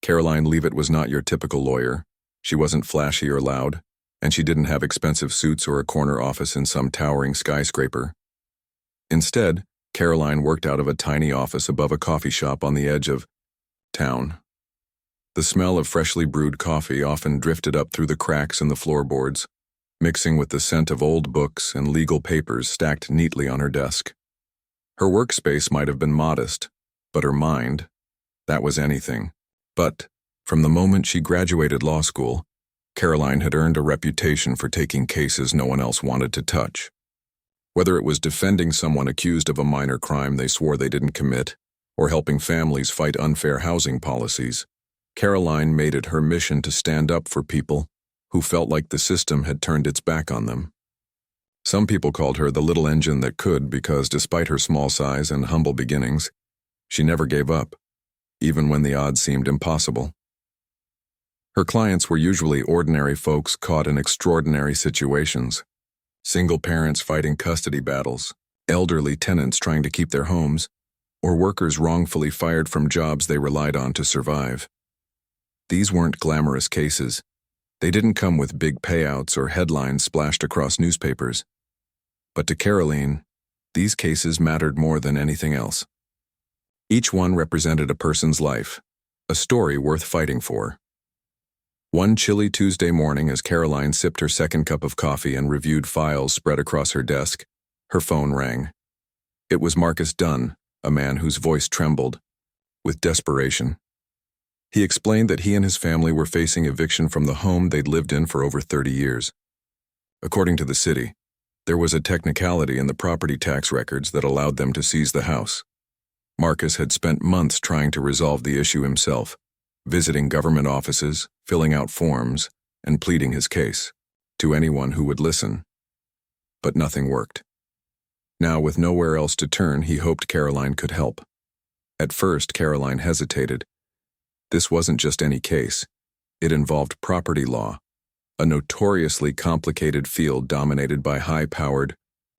Karoline Leavitt was not your typical lawyer. She wasn't flashy or loud, and she didn't have expensive suits or a corner office in some towering skyscraper. Instead, Karoline worked out of a tiny office above a coffee shop on the edge of town. The smell of freshly brewed coffee often drifted up through the cracks in the floorboards, mixing with the scent of old books and legal papers stacked neatly on her desk. Her workspace might have been modest, but her mind, that was anything. But, from the moment she graduated law school, Karoline had earned a reputation for taking cases no one else wanted to touch. Whether it was defending someone accused of a minor crime they swore they didn't commit, or helping families fight unfair housing policies, Karoline made it her mission to stand up for people who felt like the system had turned its back on them. Some people called her the little engine that could because, despite her small size and humble beginnings, she never gave up, even when the odds seemed impossible. Her clients were usually ordinary folks caught in extraordinary situations: single parents fighting custody battles, elderly tenants trying to keep their homes, or workers wrongfully fired from jobs they relied on to survive. These weren't glamorous cases. They didn't come with big payouts or headlines splashed across newspapers. But to Karoline, these cases mattered more than anything else. Each one represented a person's life, a story worth fighting for. One chilly Tuesday morning, as Karoline sipped her second cup of coffee and reviewed files spread across her desk, her phone rang. It was Marcus Dunn, a man whose voice trembled with desperation. He explained that he and his family were facing eviction from the home they'd lived in for over 30 years. According to the city, there was a technicality in the property tax records that allowed them to seize the house. Marcus had spent months trying to resolve the issue himself, visiting government offices, filling out forms, and pleading his case to anyone who would listen. But nothing worked. Now, with nowhere else to turn, he hoped Karoline could help. At first, Karoline hesitated. This wasn't just any case. It involved property law, a notoriously complicated field dominated by high-powered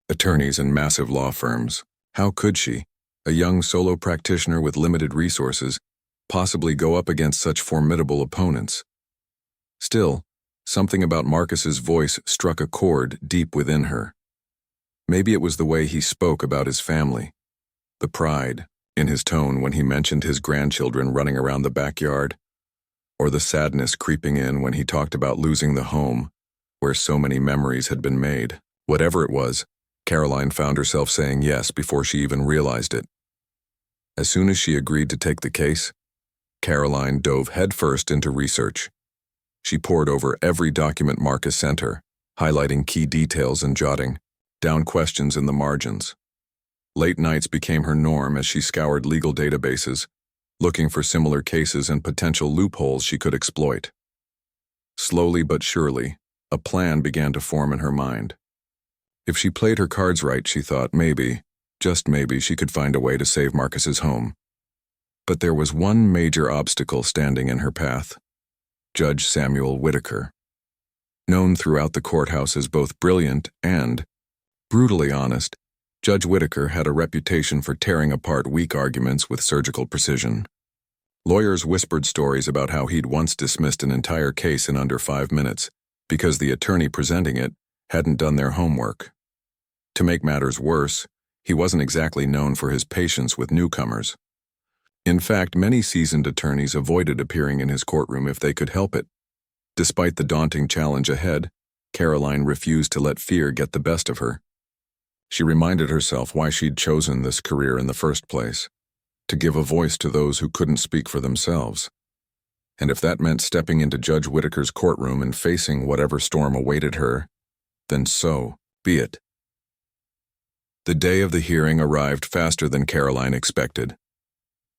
attorneys and massive law firms. How could she, a young solo practitioner with limited resources, possibly go up against such formidable opponents? Still, something about Marcus's voice struck a chord deep within her. Maybe it was the way he spoke about his family, the pride in his tone when he mentioned his grandchildren running around the backyard, or the sadness creeping in when he talked about losing the home where so many memories had been made. Whatever it was, Karoline found herself saying yes before she even realized it. As soon as she agreed to take the case, Karoline dove headfirst into research. She pored over every document Marcus sent her, highlighting key details and jotting down questions in the margins. Late nights became her norm as she scoured legal databases, looking for similar cases and potential loopholes she could exploit. Slowly but surely, a plan began to form in her mind. If she played her cards right, she thought maybe, just maybe, she could find a way to save Marcus's home. But there was one major obstacle standing in her path: Judge Samuel Whitaker. Known throughout the courthouse as both brilliant and brutally honest, Judge Whitaker had a reputation for tearing apart weak arguments with surgical precision. Lawyers whispered stories about how he'd once dismissed an entire case in under 5 minutes because the attorney presenting it hadn't done their homework. To make matters worse, he wasn't exactly known for his patience with newcomers. In fact, many seasoned attorneys avoided appearing in his courtroom if they could help it. Despite the daunting challenge ahead, Karoline refused to let fear get the best of her. She reminded herself why she'd chosen this career in the first place: to give a voice to those who couldn't speak for themselves. And if that meant stepping into Judge Whitaker's courtroom and facing whatever storm awaited her, then so be it. The day of the hearing arrived faster than Karoline expected.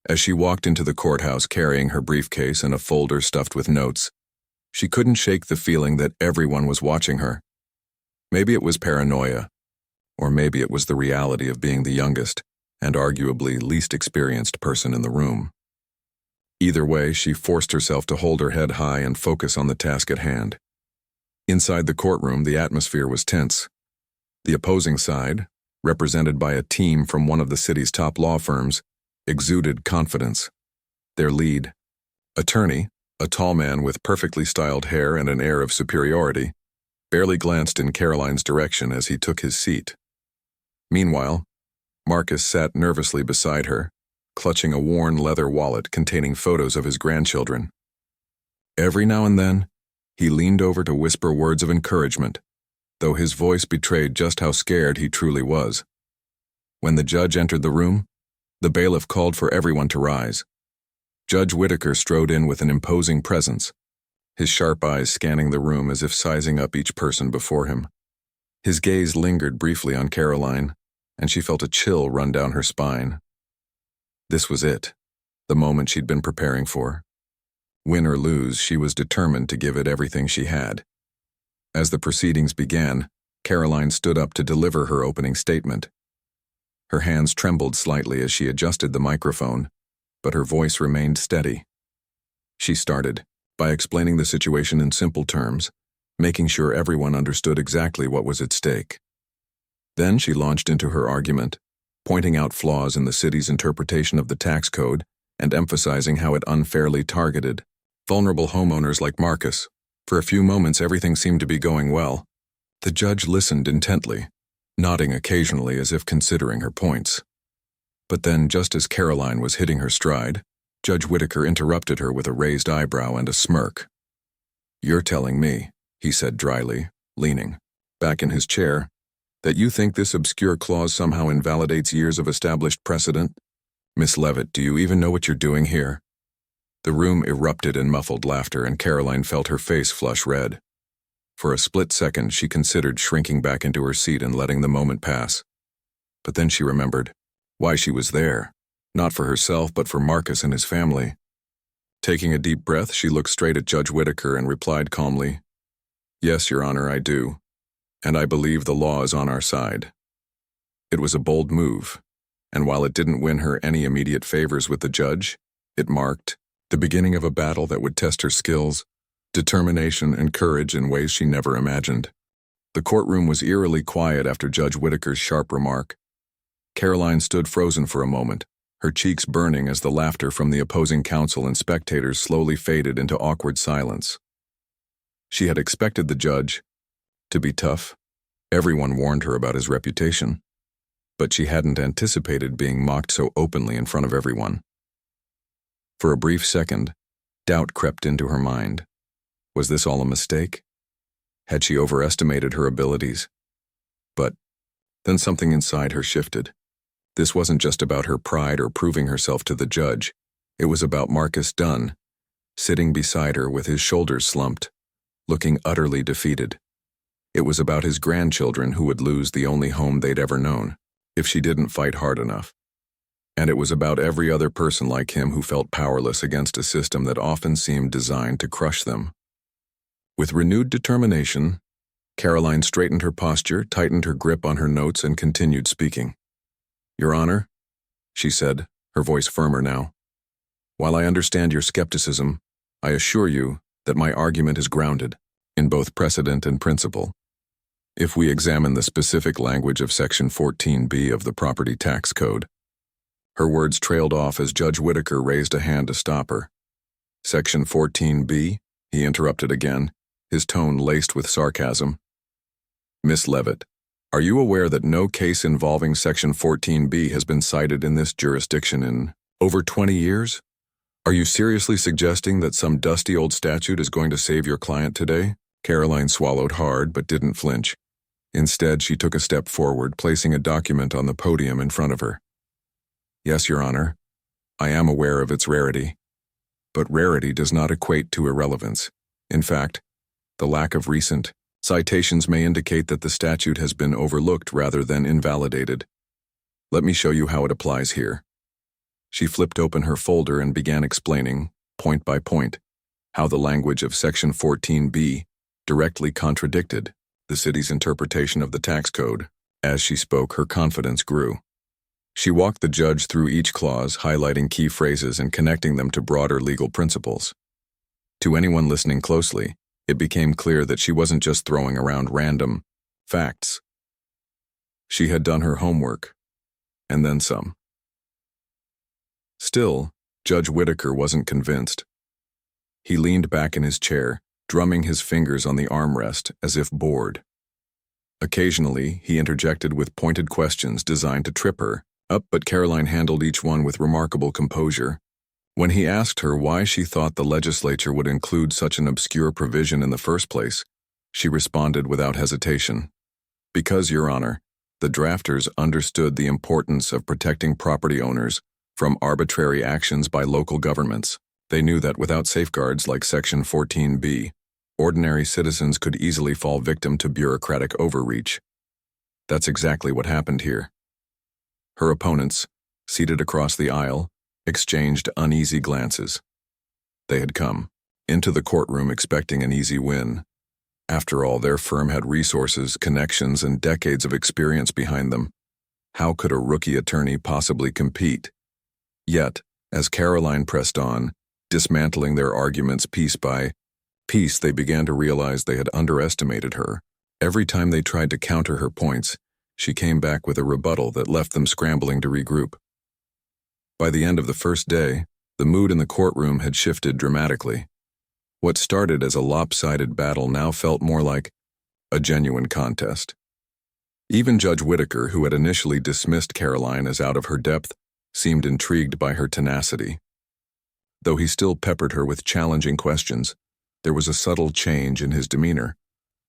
As she walked into the courthouse carrying her briefcase and a folder stuffed with notes, she couldn't shake the feeling that everyone was watching her. Maybe it was paranoia, or maybe it was the reality of being the youngest and arguably least experienced person in the room. Either way, she forced herself to hold her head high and focus on the task at hand. Inside the courtroom, the atmosphere was tense. The opposing side, represented by a team from one of the city's top law firms, exuded confidence. Their lead, Attorney, a tall man with perfectly styled hair and an air of superiority, barely glanced in Karoline's direction as he took his seat. Meanwhile, Marcus sat nervously beside her, clutching a worn leather wallet containing photos of his grandchildren. Every now and then, he leaned over to whisper words of encouragement, though his voice betrayed just how scared he truly was. When the judge entered the room, the bailiff called for everyone to rise. Judge Whittaker strode in with an imposing presence, his sharp eyes scanning the room as if sizing up each person before him. His gaze lingered briefly on Karoline, and she felt a chill run down her spine. This was it, the moment she'd been preparing for. Win or lose, she was determined to give it everything she had. As the proceedings began, Karoline stood up to deliver her opening statement. Her hands trembled slightly as she adjusted the microphone, but her voice remained steady. She started by explaining the situation in simple terms, making sure everyone understood exactly what was at stake. Then she launched into her argument, pointing out flaws in the city's interpretation of the tax code and emphasizing how it unfairly targeted vulnerable homeowners like Marcus. For a few moments, everything seemed to be going well. The judge listened intently, nodding occasionally as if considering her points. But then, just as Karoline was hitting her stride, Judge Whittaker interrupted her with a raised eyebrow and a smirk. "You're telling me," he said dryly, leaning back in his chair, "that you think this obscure clause somehow invalidates years of established precedent? Miss Leavitt, do you even know what you're doing here?" The room erupted in muffled laughter, and Karoline felt her face flush red. For a split second, she considered shrinking back into her seat and letting the moment pass. But then she remembered why she was there, not for herself but for Marcus and his family. Taking a deep breath, she looked straight at Judge Whittaker and replied calmly, "Yes, Your Honor, I do, and I believe the law is on our side." It was a bold move, and while it didn't win her any immediate favors with the judge, it marked the beginning of a battle that would test her skills, determination, and courage in ways she never imagined. The courtroom was eerily quiet after Judge Whittaker's sharp remark. Karoline stood frozen for a moment, her cheeks burning as the laughter from the opposing counsel and spectators slowly faded into awkward silence. She had expected the judge to be tough. Everyone warned her about his reputation. But she hadn't anticipated being mocked so openly in front of everyone. For a brief second, doubt crept into her mind. Was this all a mistake? Had she overestimated her abilities? But then something inside her shifted. This wasn't just about her pride or proving herself to the judge. It was about Marcus Dunn, sitting beside her with his shoulders slumped, looking utterly defeated. It was about his grandchildren who would lose the only home they'd ever known if she didn't fight hard enough. And it was about every other person like him who felt powerless against a system that often seemed designed to crush them. With renewed determination, Karoline straightened her posture, tightened her grip on her notes, and continued speaking. "Your Honor," she said, her voice firmer now, "while I understand your skepticism, I assure you that my argument is grounded in both precedent and principle. If we examine the specific language of Section 14B of the Property Tax Code," her words trailed off as Judge Whittaker raised a hand to stop her. "Section 14B?" he interrupted again, his tone laced with sarcasm. "Miss Leavitt, are you aware that no case involving Section 14B has been cited in this jurisdiction in over 20 years? Are you seriously suggesting that some dusty old statute is going to save your client today?" Karoline swallowed hard but didn't flinch. Instead, she took a step forward, placing a document on the podium in front of her. "Yes, Your Honor, I am aware of its rarity. But rarity does not equate to irrelevance. In fact, the lack of recent citations may indicate that the statute has been overlooked rather than invalidated. Let me show you how it applies here." She flipped open her folder and began explaining, point by point, how the language of Section 14B directly contradicted the city's interpretation of the tax code. As she spoke, her confidence grew. She walked the judge through each clause, highlighting key phrases and connecting them to broader legal principles. To anyone listening closely, it became clear that she wasn't just throwing around random facts. She had done her homework, and then some. Still, Judge Whittaker wasn't convinced. He leaned back in his chair, drumming his fingers on the armrest as if bored. Occasionally, he interjected with pointed questions designed to trip her up, but Karoline handled each one with remarkable composure. When he asked her why she thought the legislature would include such an obscure provision in the first place, she responded without hesitation. Because, Your Honor, the drafters understood the importance of protecting property owners from arbitrary actions by local governments. They knew that without safeguards like Section 14b, ordinary citizens could easily fall victim to bureaucratic overreach. That's exactly what happened here. Her opponents, seated across the aisle, exchanged uneasy glances. They had come into the courtroom expecting an easy win. After all, their firm had resources, connections, and decades of experience behind them. How could a rookie attorney possibly compete? Yet, as Karoline pressed on, dismantling their arguments piece by piece, they began to realize they had underestimated her. Every time they tried to counter her points, she came back with a rebuttal that left them scrambling to regroup. By the end of the first day, the mood in the courtroom had shifted dramatically. What started as a lopsided battle now felt more like a genuine contest. Even Judge Whitaker, who had initially dismissed Karoline as out of her depth, seemed intrigued by her tenacity. Though he still peppered her with challenging questions, there was a subtle change in his demeanor,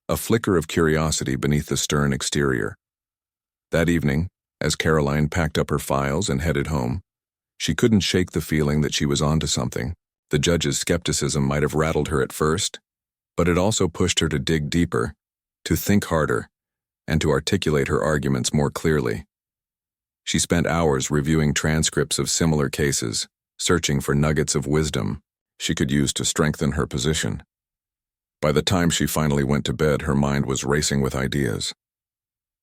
a flicker of curiosity beneath the stern exterior. That evening, as Karoline packed up her files and headed home, she couldn't shake the feeling that she was onto something. The judge's skepticism might have rattled her at first, but it also pushed her to dig deeper, to think harder, and to articulate her arguments more clearly. She spent hours reviewing transcripts of similar cases, searching for nuggets of wisdom she could use to strengthen her position. By the time she finally went to bed, her mind was racing with ideas.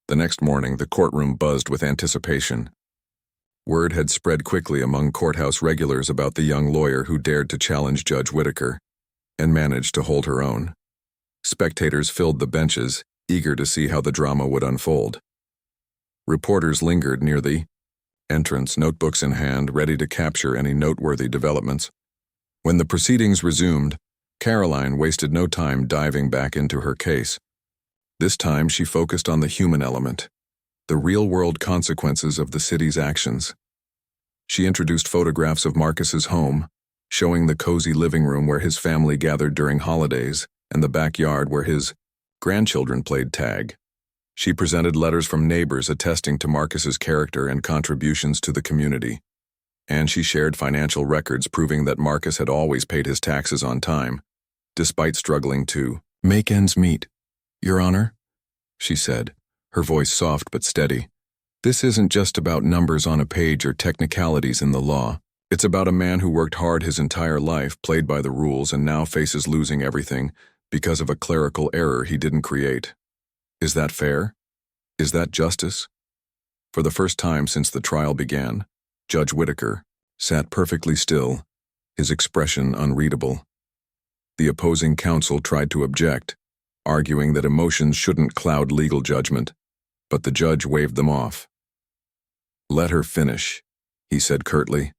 The next morning, the courtroom buzzed with anticipation. Word had spread quickly among courthouse regulars about the young lawyer who dared to challenge Judge Whitaker and managed to hold her own. Spectators filled the benches, eager to see how the drama would unfold. Reporters lingered near the entrance, notebooks in hand, ready to capture any noteworthy developments. When the proceedings resumed, Karoline wasted no time diving back into her case. This time she focused on the human element, the real-world consequences of the city's actions. She introduced photographs of Marcus's home, showing the cozy living room where his family gathered during holidays and the backyard where his grandchildren played tag. She presented letters from neighbors attesting to Marcus's character and contributions to the community. And she shared financial records proving that Marcus had always paid his taxes on time, despite struggling to make ends meet. Your Honor, she said, her voice soft but steady. This isn't just about numbers on a page or technicalities in the law. It's about a man who worked hard his entire life, played by the rules, and now faces losing everything because of a clerical error he didn't create. Is that fair? Is that justice? For the first time since the trial began, Judge Whitaker sat perfectly still, his expression unreadable. The opposing counsel tried to object, arguing that emotions shouldn't cloud legal judgment, but the judge waved them off. Let her finish, he said curtly.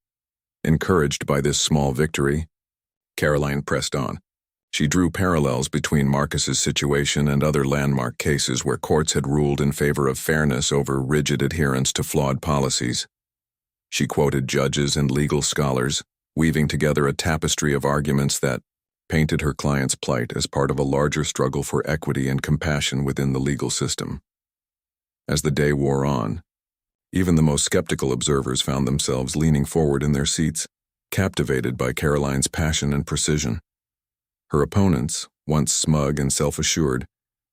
Encouraged by this small victory, Karoline pressed on. She drew parallels between Marcus's situation and other landmark cases where courts had ruled in favor of fairness over rigid adherence to flawed policies. She quoted judges and legal scholars, weaving together a tapestry of arguments that painted her client's plight as part of a larger struggle for equity and compassion within the legal system. As the day wore on, even the most skeptical observers found themselves leaning forward in their seats, captivated by Karoline's passion and precision. Her opponents, once smug and self-assured,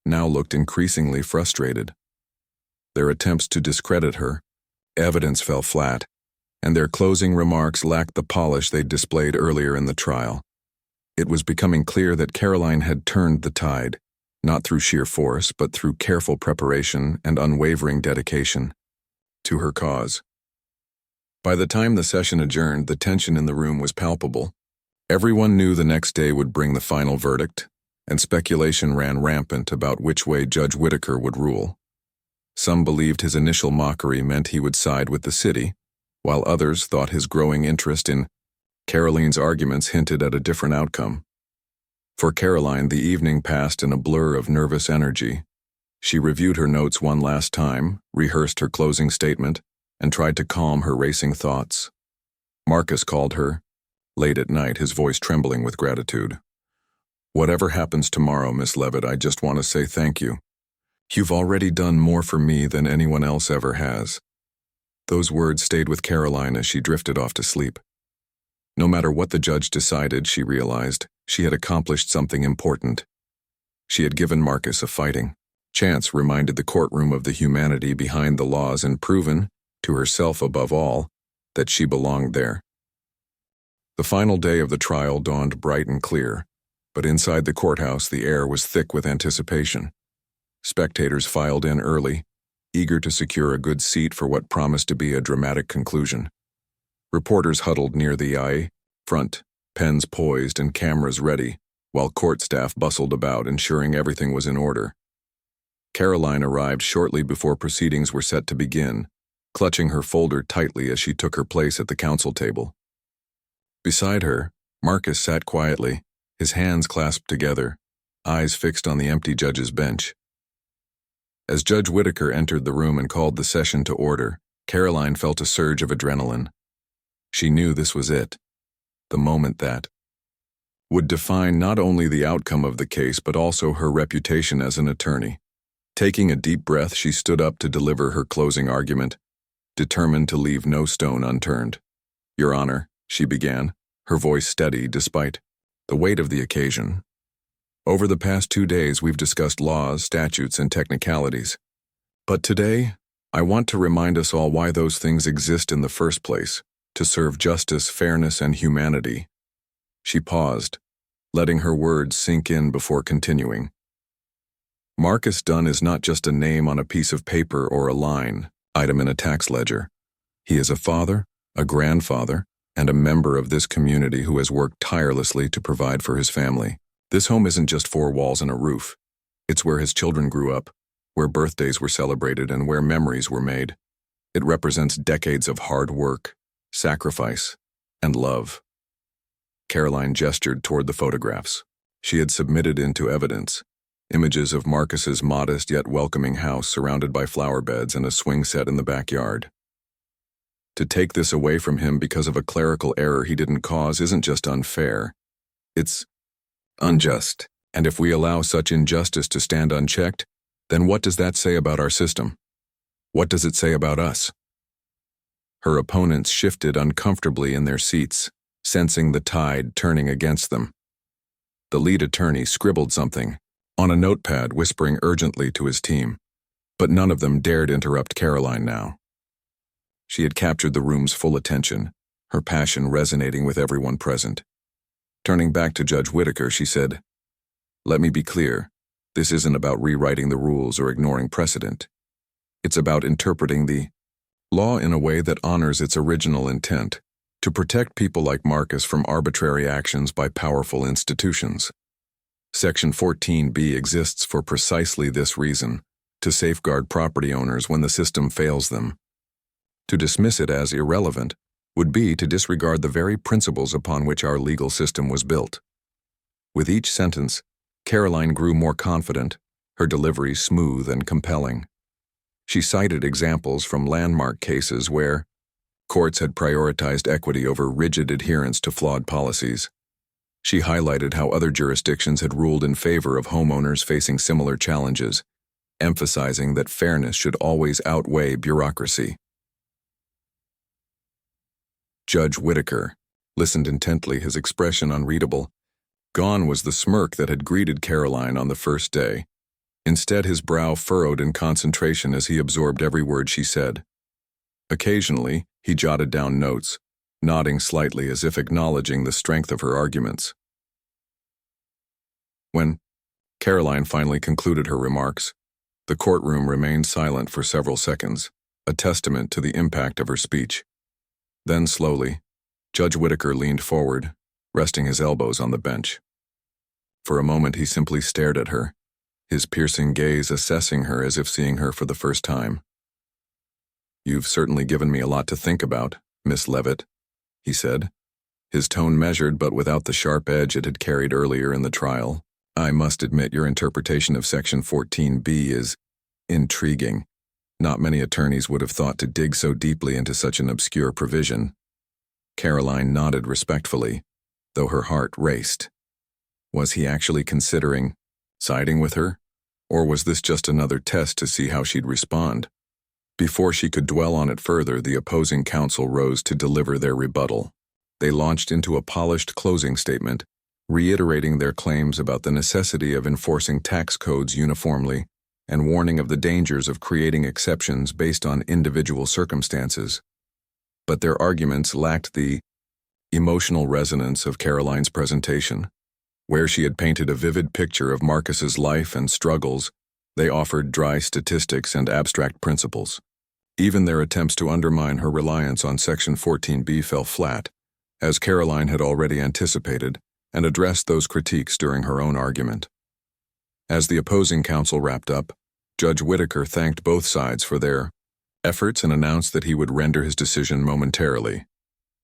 now looked increasingly frustrated. Their attempts to discredit her, evidence fell flat, and their closing remarks lacked the polish they'd displayed earlier in the trial. It was becoming clear that Karoline had turned the tide, not through sheer force, but through careful preparation and unwavering dedication to her cause. By the time the session adjourned, the tension in the room was palpable. Everyone knew the next day would bring the final verdict, and speculation ran rampant about which way Judge Whitaker would rule. Some believed his initial mockery meant he would side with the city, while others thought his growing interest in Karoline's arguments hinted at a different outcome. For Karoline, the evening passed in a blur of nervous energy. She reviewed her notes one last time, rehearsed her closing statement, and tried to calm her racing thoughts. Marcus called her, late at night, his voice trembling with gratitude. "Whatever happens tomorrow, Miss Leavitt, I just want to say thank you. You've already done more for me than anyone else ever has." Those words stayed with Karoline as she drifted off to sleep. No matter what the judge decided, she realized, she had accomplished something important. She had given Marcus a fighting chance, reminded the courtroom of the humanity behind the laws, and proven, to herself above all, that she belonged there. The final day of the trial dawned bright and clear, but inside the courthouse the air was thick with anticipation. Spectators filed in early, eager to secure a good seat for what promised to be a dramatic conclusion. Reporters huddled near the aisle front, pens poised and cameras ready, while court staff bustled about, ensuring everything was in order. Karoline arrived shortly before proceedings were set to begin, clutching her folder tightly as she took her place at the counsel table. Beside her, Marcus sat quietly, his hands clasped together, eyes fixed on the empty judge's bench. As Judge Whitaker entered the room and called the session to order, Karoline felt a surge of adrenaline. She knew this was it, the moment that would define not only the outcome of the case but also her reputation as an attorney. Taking a deep breath, she stood up to deliver her closing argument, determined to leave no stone unturned. "Your Honor," she began, her voice steady despite the weight of the occasion. "Over the past 2 days we've discussed laws, statutes, and technicalities. But today, I want to remind us all why those things exist in the first place, to serve justice, fairness, and humanity." She paused, letting her words sink in before continuing. "Marcus Dunn is not just a name on a piece of paper or a line item in a tax ledger. He is a father, a grandfather, and a member of this community who has worked tirelessly to provide for his family. This home isn't just 4 walls and a roof. It's where his children grew up, where birthdays were celebrated, and where memories were made. It represents decades of hard work, sacrifice, and love." Karoline gestured toward the photographs she had submitted into evidence, images of Marcus's modest yet welcoming house surrounded by flower beds and a swing set in the backyard. To take this away from him because of a clerical error he didn't cause isn't just unfair. It's unjust. And if we allow such injustice to stand unchecked, then what does that say about our system? What does it say about us? Her opponents shifted uncomfortably in their seats, sensing the tide turning against them. The lead attorney scribbled something on a notepad, whispering urgently to his team, but none of them dared interrupt Karoline now. She had captured the room's full attention, her passion resonating with everyone present. Turning back to Judge Whitaker, she said, "Let me be clear, this isn't about rewriting the rules or ignoring precedent. It's about interpreting the law in a way that honors its original intent, to protect people like Marcus from arbitrary actions by powerful institutions. Section 14B exists for precisely this reason, to safeguard property owners when the system fails them. To dismiss it as irrelevant would be to disregard the very principles upon which our legal system was built." With each sentence, Karoline grew more confident, her delivery smooth and compelling. She cited examples from landmark cases where courts had prioritized equity over rigid adherence to flawed policies. She highlighted how other jurisdictions had ruled in favor of homeowners facing similar challenges, emphasizing that fairness should always outweigh bureaucracy. Judge Whitaker listened intently, his expression unreadable. Gone was the smirk that had greeted Karoline on the first day. Instead, his brow furrowed in concentration as he absorbed every word she said. Occasionally, he jotted down notes, nodding slightly as if acknowledging the strength of her arguments. When Karoline finally concluded her remarks, the courtroom remained silent for several seconds, a testament to the impact of her speech. Then slowly, Judge Whitaker leaned forward, resting his elbows on the bench. For a moment he simply stared at her, his piercing gaze assessing her as if seeing her for the first time. "You've certainly given me a lot to think about, Miss Leavitt," he said, his tone measured but without the sharp edge it had carried earlier in the trial. "I must admit your interpretation of Section 14B is intriguing. Not many attorneys would have thought to dig so deeply into such an obscure provision." Karoline nodded respectfully, though her heart raced. Was he actually considering siding with her? Or was this just another test to see how she'd respond? Before she could dwell on it further, the opposing counsel rose to deliver their rebuttal. They launched into a polished closing statement, reiterating their claims about the necessity of enforcing tax codes uniformly and warning of the dangers of creating exceptions based on individual circumstances. But their arguments lacked the emotional resonance of Karoline's presentation. Where she had painted a vivid picture of Marcus's life and struggles, they offered dry statistics and abstract principles. Even their attempts to undermine her reliance on Section 14B fell flat, as Karoline had already anticipated, and addressed those critiques during her own argument. As the opposing counsel wrapped up, Judge Whitaker thanked both sides for their efforts and announced that he would render his decision momentarily.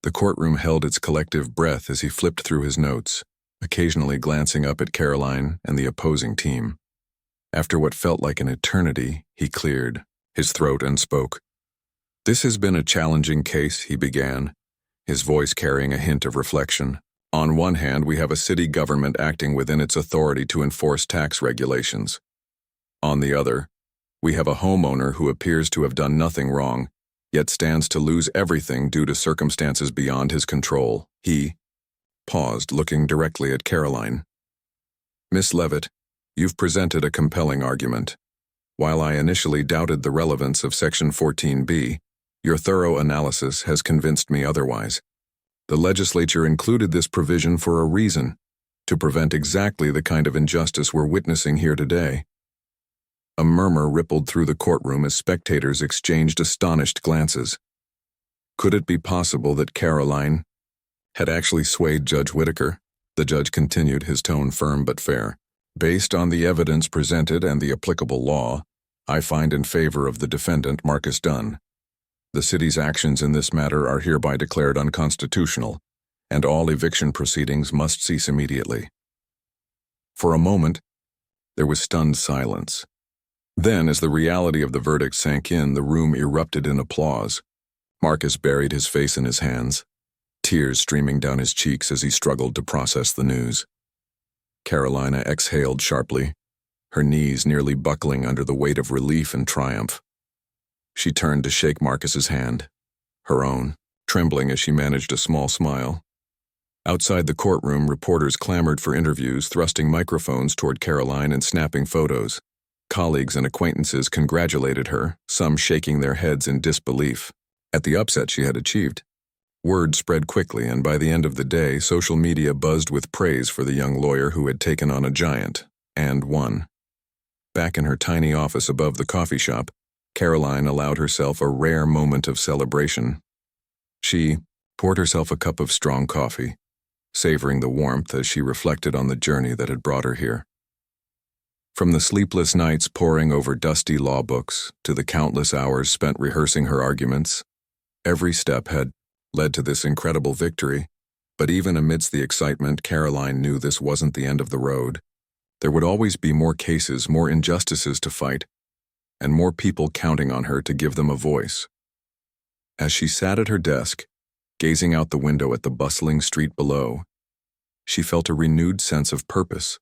The courtroom held its collective breath as he flipped through his notes, occasionally glancing up at Karoline and the opposing team. After what felt like an eternity, he cleared his throat and spoke. "This has been a challenging case," he began, his voice carrying a hint of reflection. "On one hand, we have a city government acting within its authority to enforce tax regulations. On the other, we have a homeowner who appears to have done nothing wrong, yet stands to lose everything due to circumstances beyond his control." He paused, looking directly at Karoline. "Miss Leavitt, you've presented a compelling argument. While I initially doubted the relevance of Section 14B, your thorough analysis has convinced me otherwise. The legislature included this provision for a reason, to prevent exactly the kind of injustice we're witnessing here today." A murmur rippled through the courtroom as spectators exchanged astonished glances. Could it be possible that Karoline had actually swayed Judge Whitaker? The judge continued, his tone firm but fair. "Based on the evidence presented and the applicable law, I find in favor of the defendant, Marcus Dunn. The city's actions in this matter are hereby declared unconstitutional, and all eviction proceedings must cease immediately." For a moment, there was stunned silence. Then, as the reality of the verdict sank in, the room erupted in applause. Marcus buried his face in his hands, tears streaming down his cheeks as he struggled to process the news. Karoline exhaled sharply, her knees nearly buckling under the weight of relief and triumph. She turned to shake Marcus's hand, her own, trembling as she managed a small smile. Outside the courtroom, reporters clamored for interviews, thrusting microphones toward Karoline and snapping photos. Colleagues and acquaintances congratulated her, some shaking their heads in disbelief at the upset she had achieved. Word spread quickly, and by the end of the day, social media buzzed with praise for the young lawyer who had taken on a giant, and won. Back in her tiny office above the coffee shop, Karoline allowed herself a rare moment of celebration. She poured herself a cup of strong coffee, savoring the warmth as she reflected on the journey that had brought her here. From the sleepless nights poring over dusty law books to the countless hours spent rehearsing her arguments, every step had led to this incredible victory. But even amidst the excitement, Karoline knew this wasn't the end of the road. There would always be more cases, more injustices to fight, and more people counting on her to give them a voice. As she sat at her desk, gazing out the window at the bustling street below, she felt a renewed sense of purpose.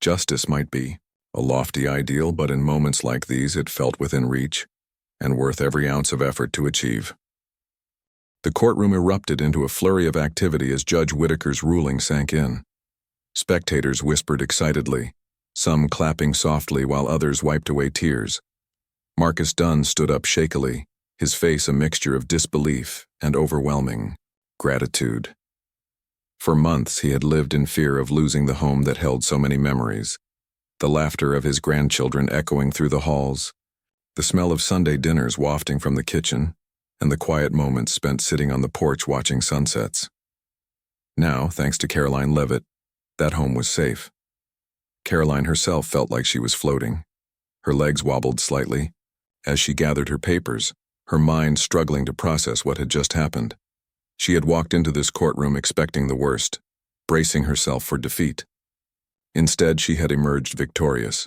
Justice might be a lofty ideal, but in moments like these it felt within reach and worth every ounce of effort to achieve. The courtroom erupted into a flurry of activity as Judge Whitaker's ruling sank in. Spectators whispered excitedly, some clapping softly while others wiped away tears. Marcus Dunn stood up shakily, his face a mixture of disbelief and overwhelming gratitude. For months he had lived in fear of losing the home that held so many memories, the laughter of his grandchildren echoing through the halls, the smell of Sunday dinners wafting from the kitchen, and the quiet moments spent sitting on the porch watching sunsets. Now, thanks to Karoline Leavitt, that home was safe. Karoline herself felt like she was floating. Her legs wobbled slightly as she gathered her papers, her mind struggling to process what had just happened. She had walked into this courtroom expecting the worst, bracing herself for defeat. Instead, she had emerged victorious,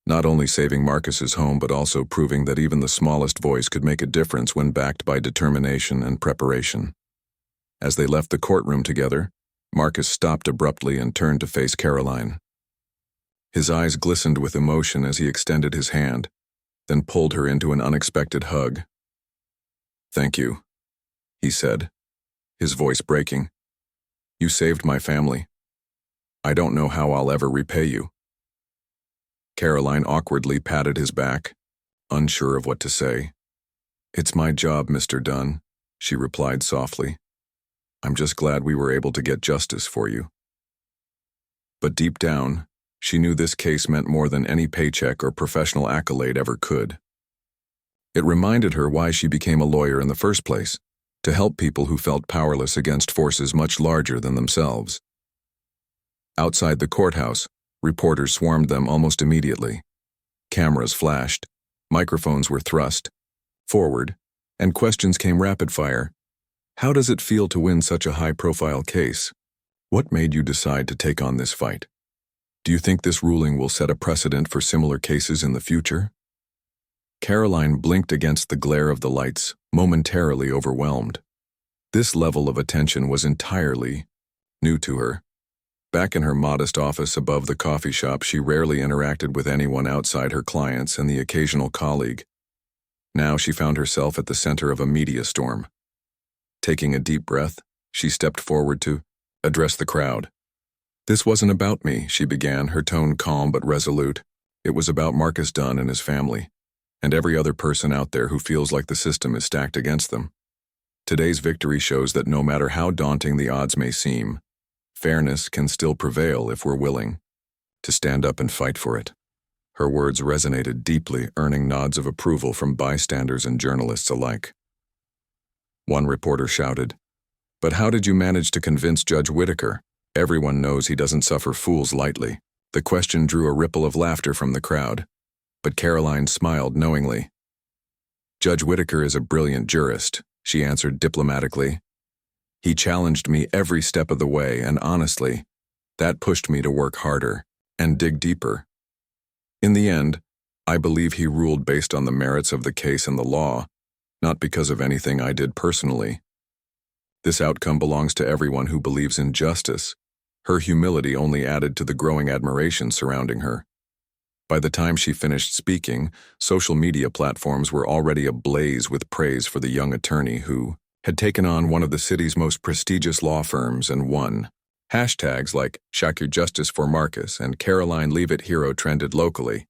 not only saving Marcus's home but also proving that even the smallest voice could make a difference when backed by determination and preparation. As they left the courtroom together, Marcus stopped abruptly and turned to face Karoline. His eyes glistened with emotion as he extended his hand, then pulled her into an unexpected hug. "Thank you," he said, his voice breaking. "You saved my family. I don't know how I'll ever repay you." Karoline awkwardly patted his back, unsure of what to say. "It's my job, Mr. Dunn," she replied softly. "I'm just glad we were able to get justice for you." But deep down, she knew this case meant more than any paycheck or professional accolade ever could. It reminded her why she became a lawyer in the first place, to help people who felt powerless against forces much larger than themselves. Outside the courthouse, reporters swarmed them almost immediately. Cameras flashed, microphones were thrust forward, and questions came rapid fire. How does it feel to win such a high-profile case? What made you decide to take on this fight? Do you think this ruling will set a precedent for similar cases in the future? Karoline blinked against the glare of the lights, momentarily overwhelmed. This level of attention was entirely new to her. Back in her modest office above the coffee shop, she rarely interacted with anyone outside her clients and the occasional colleague. Now she found herself at the center of a media storm. Taking a deep breath, she stepped forward to address the crowd. "This wasn't about me," she began, her tone calm but resolute. "It was about Marcus Dunn and his family, and every other person out there who feels like the system is stacked against them. Today's victory shows that no matter how daunting the odds may seem, fairness can still prevail if we're willing to stand up and fight for it." Her words resonated deeply, earning nods of approval from bystanders and journalists alike. One reporter shouted, "But how did you manage to convince Judge Whitaker? Everyone knows he doesn't suffer fools lightly." The question drew a ripple of laughter from the crowd, but Karoline smiled knowingly. "Judge Whitaker is a brilliant jurist," she answered diplomatically. "He challenged me every step of the way, and honestly, that pushed me to work harder and dig deeper. In the end, I believe he ruled based on the merits of the case and the law, not because of anything I did personally. This outcome belongs to everyone who believes in justice." Her humility only added to the growing admiration surrounding her. By the time she finished speaking, social media platforms were already ablaze with praise for the young attorney who had taken on one of the city's most prestigious law firms and won. Hashtags like "Shakir Justice for Marcus" and "Karoline Leavitt Hero" trended locally,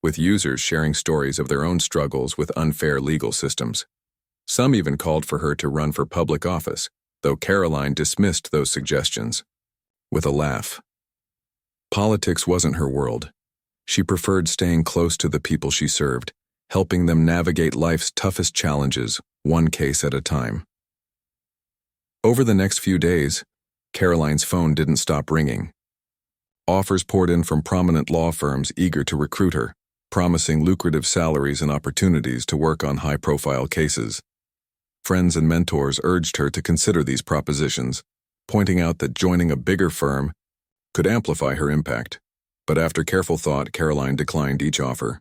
with users sharing stories of their own struggles with unfair legal systems. Some even called for her to run for public office, though Karoline dismissed those suggestions with a laugh. Politics wasn't her world. She preferred staying close to the people she served, helping them navigate life's toughest challenges, one case at a time. Over the next few days, Karoline's phone didn't stop ringing. Offers poured in from prominent law firms eager to recruit her, promising lucrative salaries and opportunities to work on high-profile cases. Friends and mentors urged her to consider these propositions, pointing out that joining a bigger firm could amplify her impact. But after careful thought, Karoline declined each offer.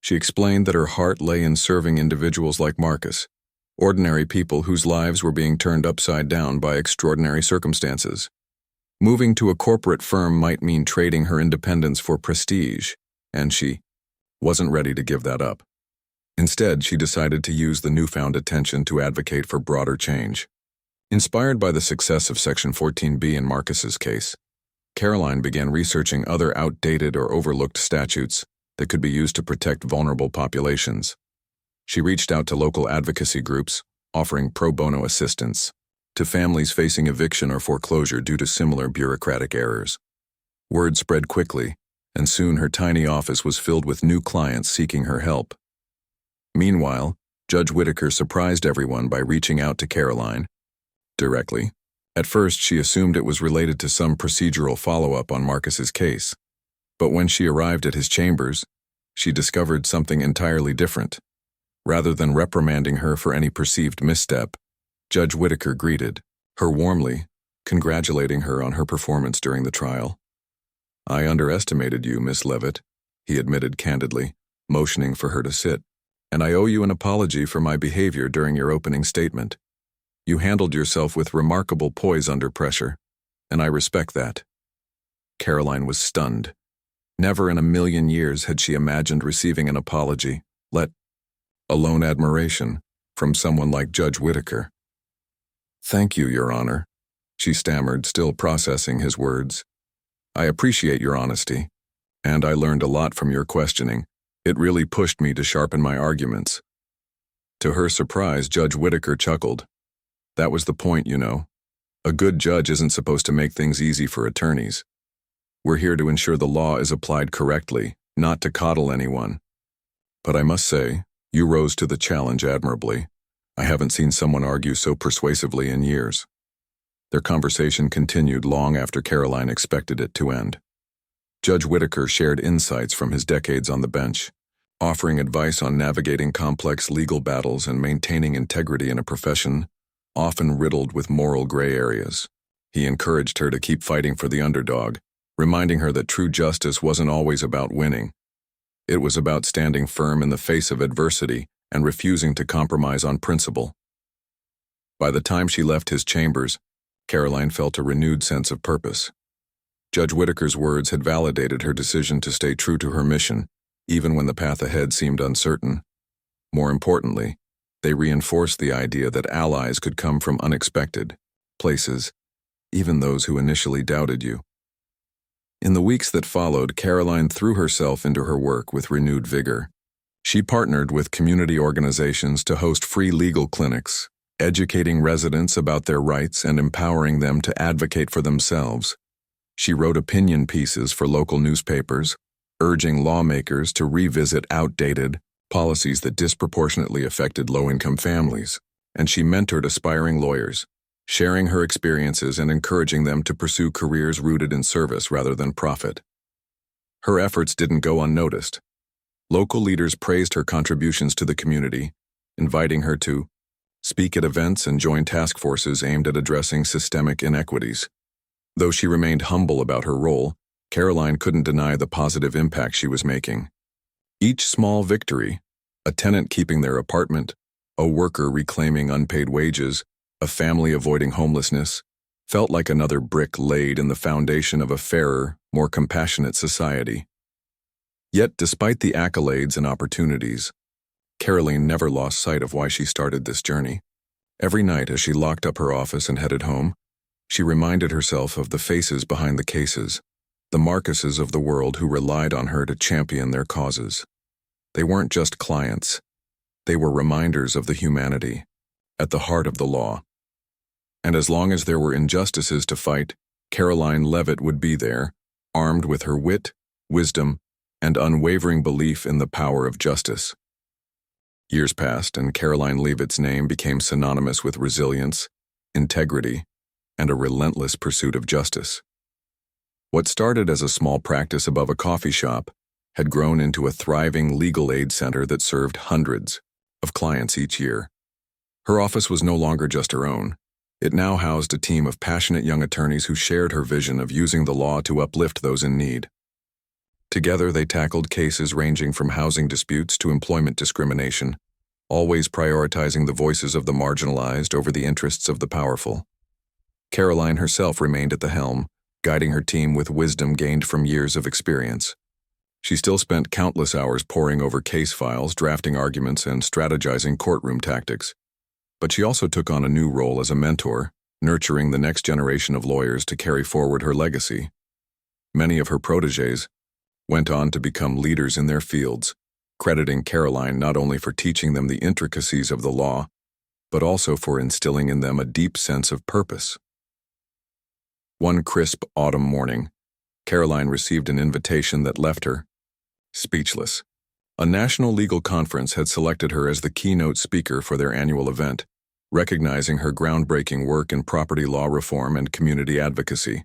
She explained that her heart lay in serving individuals like Marcus, ordinary people whose lives were being turned upside down by extraordinary circumstances. Moving to a corporate firm might mean trading her independence for prestige, and she wasn't ready to give that up. Instead, she decided to use the newfound attention to advocate for broader change. Inspired by the success of Section 14B in Marcus's case, Karoline began researching other outdated or overlooked statutes that could be used to protect vulnerable populations. She reached out to local advocacy groups, offering pro bono assistance to families facing eviction or foreclosure due to similar bureaucratic errors. Word spread quickly, and soon her tiny office was filled with new clients seeking her help. Meanwhile, Judge Whitaker surprised everyone by reaching out to Karoline directly. At first, she assumed it was related to some procedural follow-up on Marcus's case. But when she arrived at his chambers, she discovered something entirely different. Rather than reprimanding her for any perceived misstep, Judge Whitaker greeted her warmly, congratulating her on her performance during the trial. "I underestimated you, Miss Leavitt," he admitted candidly, motioning for her to sit, "and I owe you an apology for my behavior during your opening statement. You handled yourself with remarkable poise under pressure, and I respect that." Karoline was stunned. Never in a million years had she imagined receiving an apology, let alone admiration, from someone like Judge Whitaker. "Thank you, Your Honor," she stammered, still processing his words. "I appreciate your honesty, and I learned a lot from your questioning. It really pushed me to sharpen my arguments." To her surprise, Judge Whitaker chuckled. "That was the point, you know. A good judge isn't supposed to make things easy for attorneys. We're here to ensure the law is applied correctly, not to coddle anyone. But I must say, you rose to the challenge admirably. I haven't seen someone argue so persuasively in years." Their conversation continued long after Karoline expected it to end. Judge Whitaker shared insights from his decades on the bench, offering advice on navigating complex legal battles and maintaining integrity in a profession often riddled with moral gray areas. He encouraged her to keep fighting for the underdog, reminding her that true justice wasn't always about winning. It was about standing firm in the face of adversity and refusing to compromise on principle. By the time she left his chambers, Karoline felt a renewed sense of purpose. Judge Whitaker's words had validated her decision to stay true to her mission, even when the path ahead seemed uncertain. More importantly, they reinforced the idea that allies could come from unexpected places, even those who initially doubted you. In the weeks that followed, Karoline threw herself into her work with renewed vigor. She partnered with community organizations to host free legal clinics, educating residents about their rights and empowering them to advocate for themselves. She wrote opinion pieces for local newspapers, urging lawmakers to revisit outdated policies that disproportionately affected low-income families, and she mentored aspiring lawyers, sharing her experiences and encouraging them to pursue careers rooted in service rather than profit. Her efforts didn't go unnoticed. Local leaders praised her contributions to the community, inviting her to speak at events and join task forces aimed at addressing systemic inequities. Though she remained humble about her role, Karoline couldn't deny the positive impact she was making. Each small victory, a tenant keeping their apartment, a worker reclaiming unpaid wages, a family avoiding homelessness, felt like another brick laid in the foundation of a fairer, more compassionate society. Yet, despite the accolades and opportunities, Karoline never lost sight of why she started this journey. Every night as she locked up her office and headed home, she reminded herself of the faces behind the cases, the Marcuses of the world who relied on her to champion their causes. They weren't just clients. They were reminders of the humanity at the heart of the law. And as long as there were injustices to fight, Karoline Leavitt would be there, armed with her wit, wisdom, and unwavering belief in the power of justice. Years passed, and Karoline Leavitt's name became synonymous with resilience, integrity, and a relentless pursuit of justice. What started as a small practice above a coffee shop had grown into a thriving legal aid center that served hundreds of clients each year. Her office was no longer just her own. It now housed a team of passionate young attorneys who shared her vision of using the law to uplift those in need. Together, they tackled cases ranging from housing disputes to employment discrimination, always prioritizing the voices of the marginalized over the interests of the powerful. Karoline herself remained at the helm, guiding her team with wisdom gained from years of experience. She still spent countless hours poring over case files, drafting arguments, and strategizing courtroom tactics. But she also took on a new role as a mentor, nurturing the next generation of lawyers to carry forward her legacy. Many of her protégés went on to become leaders in their fields, crediting Karoline not only for teaching them the intricacies of the law, but also for instilling in them a deep sense of purpose. One crisp autumn morning, Karoline received an invitation that left her speechless. A national legal conference had selected her as the keynote speaker for their annual event, recognizing her groundbreaking work in property law reform and community advocacy.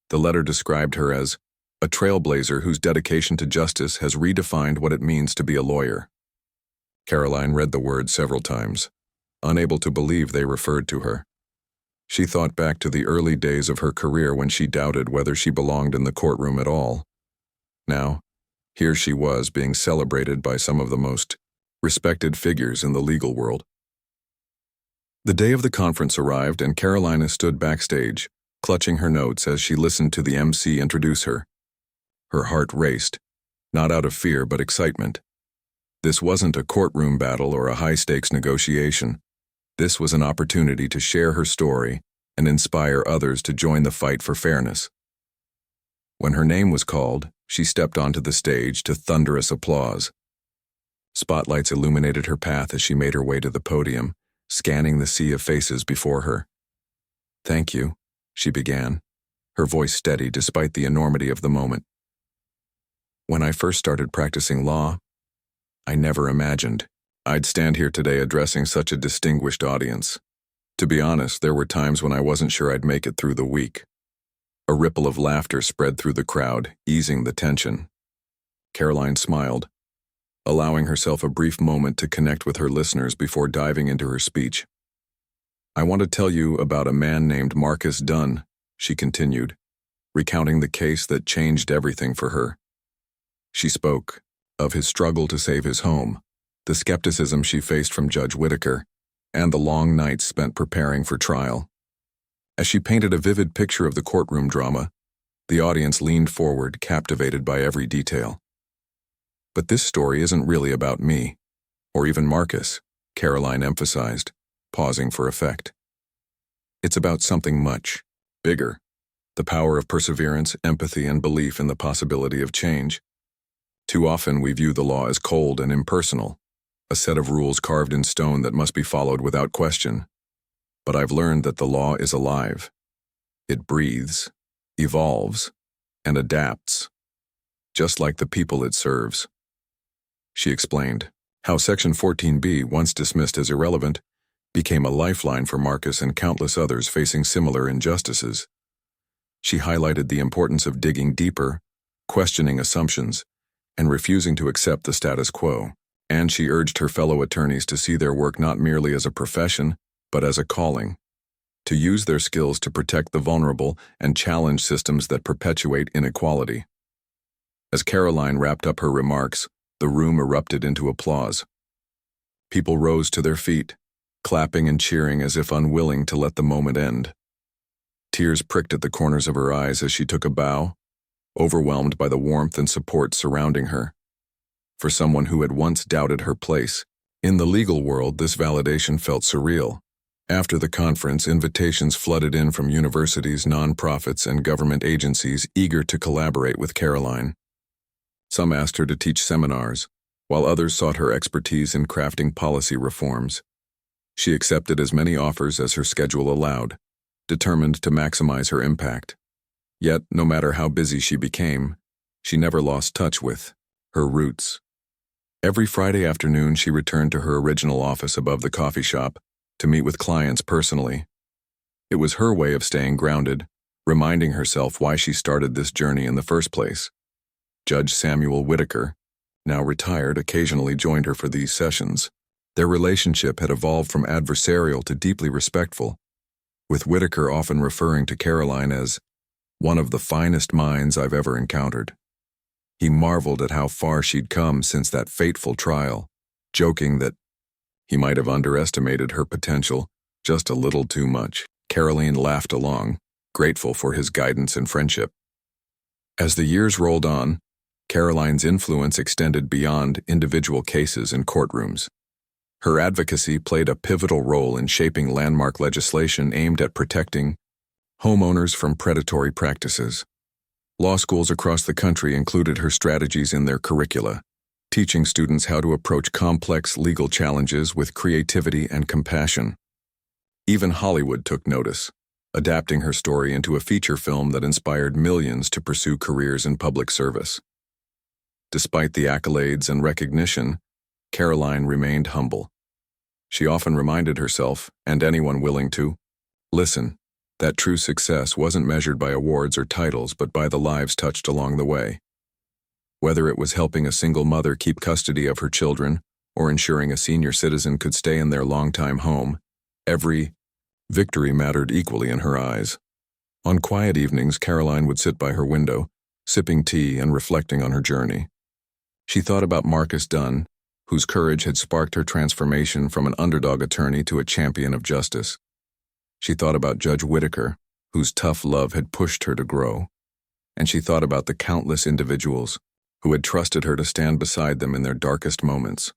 The letter described her as a trailblazer whose dedication to justice has redefined what it means to be a lawyer. Karoline read the words several times, unable to believe they referred to her. She thought back to the early days of her career when she doubted whether she belonged in the courtroom at all. Now, here she was being celebrated by some of the most respected figures in the legal world. The day of the conference arrived and Karoline stood backstage, clutching her notes as she listened to the MC introduce her. Her heart raced, not out of fear but excitement. This wasn't a courtroom battle or a high-stakes negotiation. This was an opportunity to share her story and inspire others to join the fight for fairness. When her name was called, she stepped onto the stage to thunderous applause. Spotlights illuminated her path as she made her way to the podium, scanning the sea of faces before her. "Thank you," she began, her voice steady despite the enormity of the moment. "When I first started practicing law, I never imagined I'd stand here today addressing such a distinguished audience. To be honest, there were times when I wasn't sure I'd make it through the week." A ripple of laughter spread through the crowd, easing the tension. Karoline smiled, allowing herself a brief moment to connect with her listeners before diving into her speech. "I want to tell you about a man named Marcus Dunn," she continued, recounting the case that changed everything for her. She spoke of his struggle to save his home, the skepticism she faced from Judge Whitaker, and the long nights spent preparing for trial. As she painted a vivid picture of the courtroom drama, the audience leaned forward, captivated by every detail. "But this story isn't really about me, or even Marcus," Karoline emphasized, pausing for effect. "It's about something much bigger, the power of perseverance, empathy, and belief in the possibility of change. Too often we view the law as cold and impersonal, a set of rules carved in stone that must be followed without question. But I've learned that the law is alive. It breathes, evolves, and adapts, just like the people it serves." She explained how Section 14B, once dismissed as irrelevant, became a lifeline for Marcus and countless others facing similar injustices. She highlighted the importance of digging deeper, questioning assumptions, and refusing to accept the status quo. And she urged her fellow attorneys to see their work not merely as a profession, but as a calling, to use their skills to protect the vulnerable and challenge systems that perpetuate inequality. As Karoline wrapped up her remarks, the room erupted into applause. People rose to their feet, clapping and cheering as if unwilling to let the moment end. Tears pricked at the corners of her eyes as she took a bow, overwhelmed by the warmth and support surrounding her. For someone who had once doubted her place in the legal world, this validation felt surreal. After the conference, invitations flooded in from universities, nonprofits, and government agencies eager to collaborate with Karoline. Some asked her to teach seminars, while others sought her expertise in crafting policy reforms. She accepted as many offers as her schedule allowed, determined to maximize her impact. Yet, no matter how busy she became, she never lost touch with her roots. Every Friday afternoon, she returned to her original office above the coffee shop to meet with clients personally. It was her way of staying grounded, reminding herself why she started this journey in the first place. Judge Samuel Whitaker, now retired, occasionally joined her for these sessions. Their relationship had evolved from adversarial to deeply respectful, with Whitaker often referring to Karoline as one of the finest minds I've ever encountered. He marveled at how far she'd come since that fateful trial, joking that he might have underestimated her potential just a little too much. Karoline laughed along, grateful for his guidance and friendship. As the years rolled on, Karoline's influence extended beyond individual cases and courtrooms. Her advocacy played a pivotal role in shaping landmark legislation aimed at protecting homeowners from predatory practices. Law schools across the country included her strategies in their curricula, teaching students how to approach complex legal challenges with creativity and compassion. Even Hollywood took notice, adapting her story into a feature film that inspired millions to pursue careers in public service. Despite the accolades and recognition, Karoline remained humble. She often reminded herself, and anyone willing to, listen, that true success wasn't measured by awards or titles but by the lives touched along the way. Whether it was helping a single mother keep custody of her children or ensuring a senior citizen could stay in their longtime home, every victory mattered equally in her eyes. On quiet evenings, Karoline would sit by her window, sipping tea and reflecting on her journey. She thought about Marcus Dunn, whose courage had sparked her transformation from an underdog attorney to a champion of justice. She thought about Judge Whitaker, whose tough love had pushed her to grow. And she thought about the countless individuals who had trusted her to stand beside them in their darkest moments.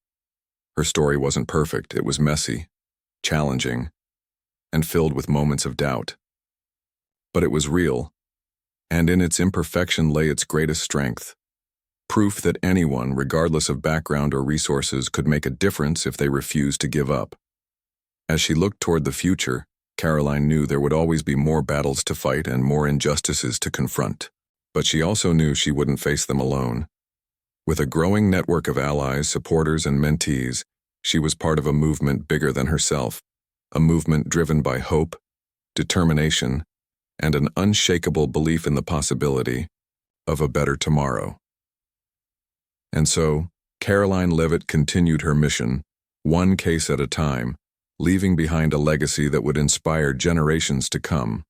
Her story wasn't perfect. It was messy, challenging, and filled with moments of doubt. But it was real, and in its imperfection lay its greatest strength. Proof that anyone, regardless of background or resources, could make a difference if they refused to give up. As she looked toward the future, Karoline knew there would always be more battles to fight and more injustices to confront. But she also knew she wouldn't face them alone. With a growing network of allies, supporters, and mentees, she was part of a movement bigger than herself, a movement driven by hope, determination, and an unshakable belief in the possibility of a better tomorrow. And so, Karoline Leavitt continued her mission, one case at a time, leaving behind a legacy that would inspire generations to come.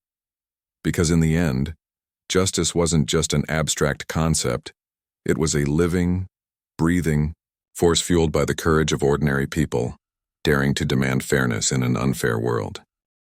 Because in the end, justice wasn't just an abstract concept, it was a living, breathing force fueled by the courage of ordinary people, daring to demand fairness in an unfair world.